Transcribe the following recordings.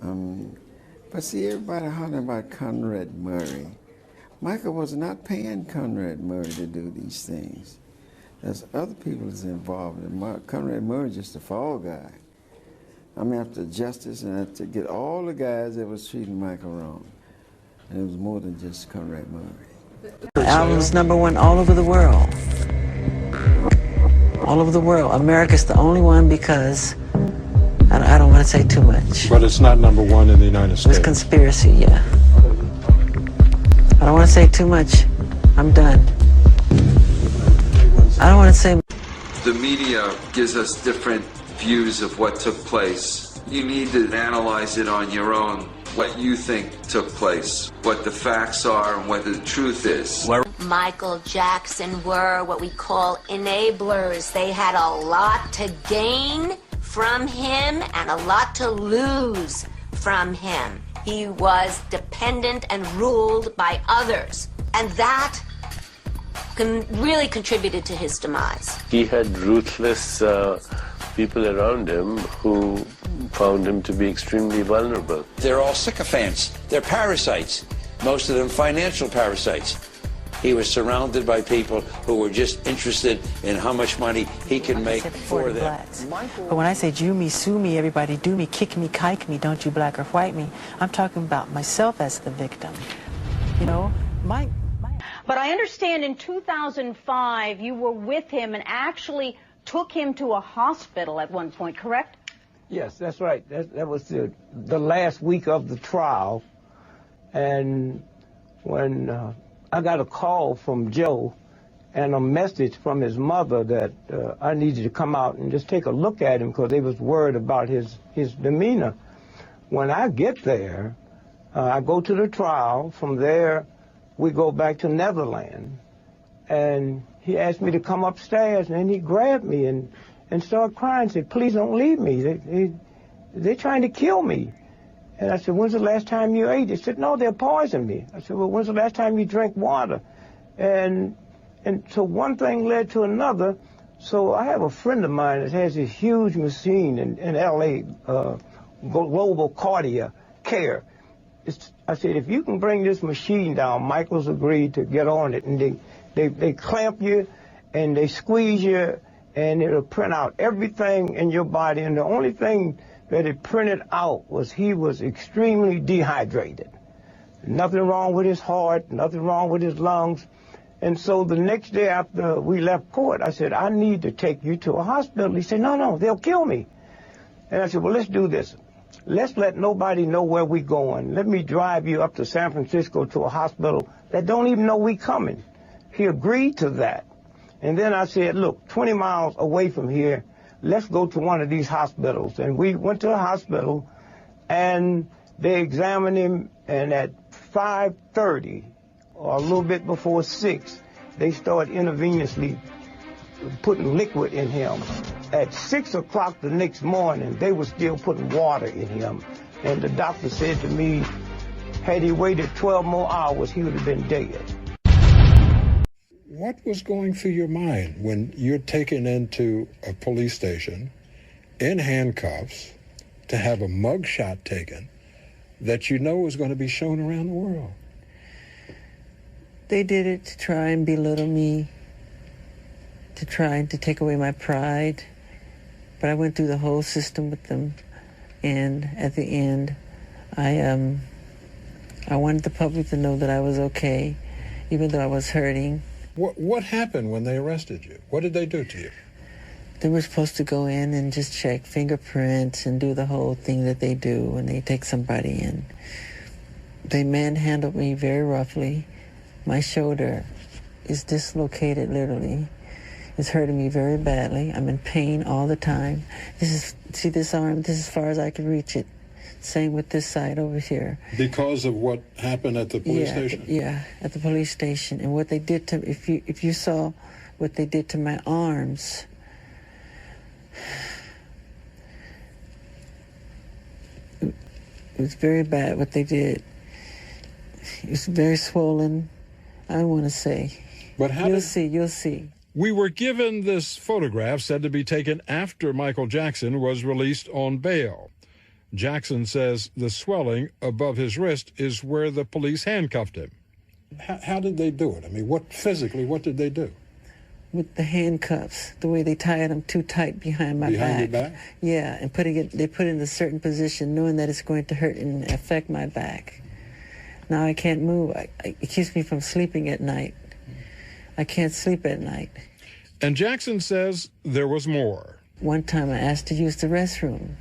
But see, everybody hollering about Conrad Murray. Michael was not paying Conrad Murray to do these things. There's other people that's involved. Conrad Murray just a fall guy. I'm after justice and I have to get all the guys that was treating Michael wrong. And it was more than just Conrad Murray. The album's #1 all over the world. All over the world. America's the only one because I don't want to say too much. But it's not #1 in the United States. It's conspiracy, yeah. I don't want to say too much. I'm done. I don't want to say. The media gives us different views of what took place. You need to analyze it on your own, what you think took place, what the facts are, and what the truth is. Michael Jackson were what we call enablers. They had a lot to gain from him and a lot to lose from him. He was dependent and ruled by others, and that really contributed to his demise. He had ruthless people around him who found him to be extremely vulnerable. They're all sycophants. They're parasites. Most of them financial parasites. He was surrounded by people who were just interested in how much money he can make for them. But when I say Jew me, sue me, everybody do me, kick me, kike me, don't you black or white me, I'm talking about myself as the victim. You know, But I understand in 2005 you were with him and actually took him to a hospital at one point, correct? Yes, that's right. That was the last week of the trial. And when I got a call from Joe and a message from his mother that I needed to come out and just take a look at him because they was worried about his demeanor. When I get there, I go to the trial. From there, we go back to Netherlands. And he asked me to come upstairs, and he grabbed me and started crying and said, please don't leave me. They're trying to kill me. And I said, when's the last time you ate? He said, no, they'll poison me. I said, well, when's the last time you drank water? And so one thing led to another. So I have a friend of mine that has this huge machine in L.A., Global Cardia Care. I said, if you can bring this machine down, Michael's agreed to get on it. And they clamp you and they squeeze you and it'll print out everything in your body. And the only thing that it printed out was he was extremely dehydrated. Nothing wrong with his heart, nothing wrong with his lungs. And so the next day after we left court, I said, I need to take you to a hospital. He said, no, they'll kill me. And I said, well, let's do this. Let's let nobody know where we're going. Let me drive you up to San Francisco to a hospital that don't even know we coming. He agreed to that. And then I said, look, 20 miles away from here, let's go to one of these hospitals. And we went to a hospital, and they examined him, and at 5:30, or a little bit before 6, they started intravenously putting liquid in him. At 6 o'clock the next morning, they were still putting water in him. And the doctor said to me, had he waited 12 more hours, he would have been dead. What was going through your mind when you're taken into a police station in handcuffs to have a mug shot taken that you know is going to be shown around the world? They did it to try and belittle me, to try to take away my pride. But I went through the whole system with them, and at the end, I wanted the public to know that I was okay, even though I was hurting. What happened when they arrested you? What did they do to you? They were supposed to go in and just check fingerprints and do the whole thing that they do when they take somebody in. They manhandled me very roughly. My shoulder is dislocated, literally. It's hurting me very badly. I'm in pain all the time. See this arm? This is as far as I can reach it. Same with this side over here. Because of what happened at the police station? Yeah, at the police station. And what they did to, if you saw what they did to my arms, it was very bad what they did. It was very swollen. I don't want to say. But how You'll see. We were given this photograph said to be taken after Michael Jackson was released on bail. Jackson says the swelling above his wrist is where the police handcuffed him. How did they do it? I mean, what did they do? With the handcuffs, the way they tied them too tight behind my back. Behind your back? Yeah, and they put it in a certain position, knowing that it's going to hurt and affect my back. Now I can't move. It keeps me from sleeping at night. I can't sleep at night. And Jackson says there was more. One time I asked to use the restroom,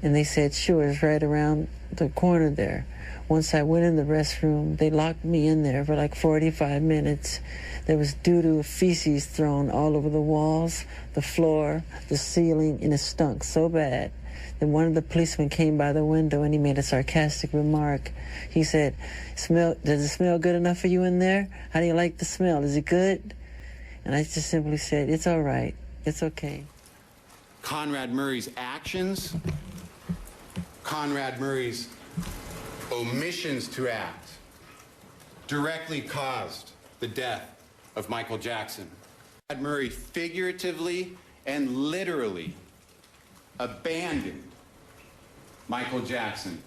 and they said, sure, it's right around the corner there. Once I went in the restroom, they locked me in there for like 45 minutes. There was doo-doo, feces thrown all over the walls, the floor, the ceiling, and it stunk so bad. Then one of the policemen came by the window and he made a sarcastic remark. He said, does it smell good enough for you in there? How do you like the smell? Is it good? And I just simply said, it's all right. It's okay. Conrad Murray's actions, Conrad Murray's omissions to act, directly caused the death of Michael Jackson. Conrad Murray figuratively and literally abandoned Michael Jackson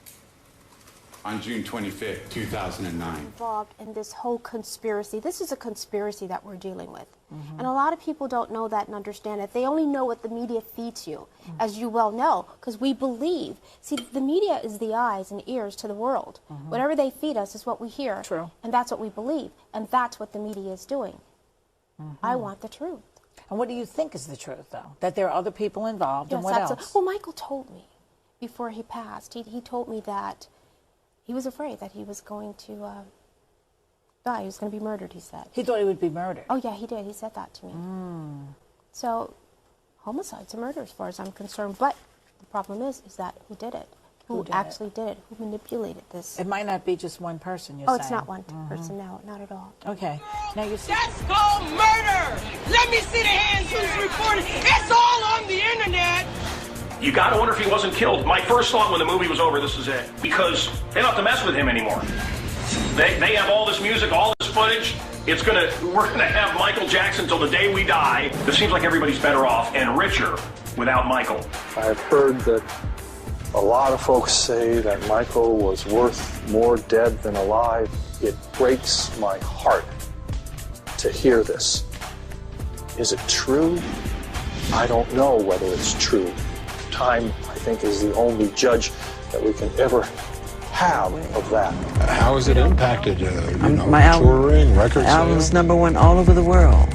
on June 25th, 2009. Involved in this whole conspiracy. This is a conspiracy that we're dealing with. And a lot of people don't know that and understand it. They only know what the media feeds you, as you well know, because we believe. See, the media is the eyes and ears to the world. Whatever they feed us is what we hear. True. And that's what we believe. And that's what the media is doing. I want the truth. And what do you think is the truth, though? That there are other people involved, and what else? Well, Michael told me before he passed. He told me that he was afraid that he was going to die. He was going to be murdered, he said. He thought he would be murdered? Oh, yeah, he did. He said that to me. So, homicide's a murder as far as I'm concerned. But the problem is that who did it? Who actually did it? Who manipulated this? It might not be just one person, you're saying. Oh, it's not one person, no, not at all. Okay. Now you see. That's called murder! Let me see the hands who's reporting. It's all on the internet! You gotta wonder if he wasn't killed. My first thought when the movie was over, this is it. Because they don't have to mess with him anymore. They have all this music, all this footage. We're gonna have Michael Jackson till the day we die. It seems like everybody's better off and richer without Michael. I've heard that a lot of folks say that Michael was worth more dead than alive. It breaks my heart to hear this. Is it true? I don't know whether it's true. Time, I think, is the only judge that we can ever have of that. How has it impacted my touring, record sales? Album's #1 all over the world.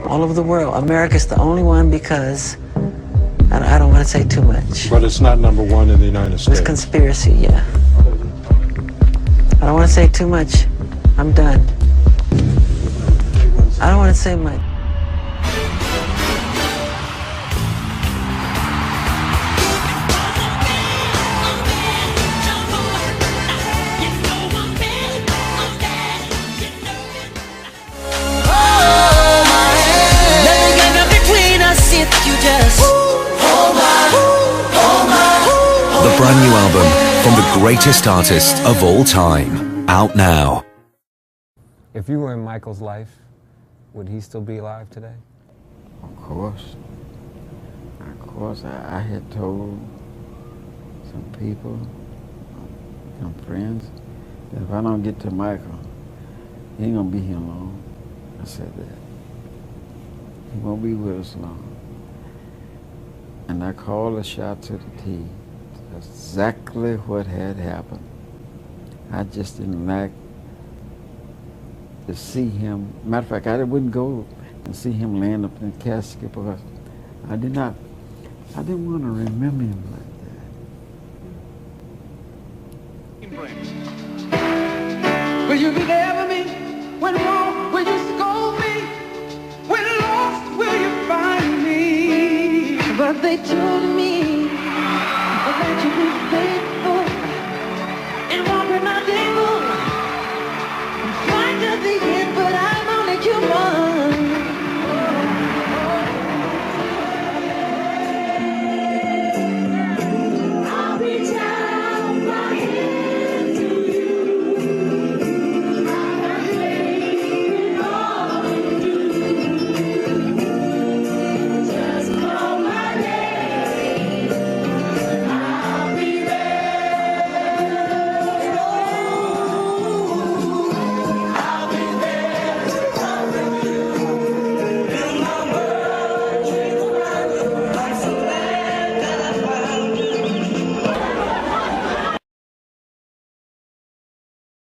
All over the world. America's the only one because I don't want to say too much. But it's not #1 in the United States. It's conspiracy, yeah. I don't want to say too much. I'm done. I don't want to say much. The brand new album from the greatest artist of all time, out now. If you were in Michael's life, would he still be alive today? Of course. Of course. I had told some people, some friends, that if I don't get to Michael, he ain't gonna be here long. I said that. He won't be with us long. And I called a shot to the T. That's exactly what had happened. I just didn't like to see him. Matter of fact, I wouldn't go and see him laying up in the casket because I didn't want to remember him like that. Will you be there for me? When wrong, will you scold me? When lost, will you find me? But they told me that you be faithful and walking out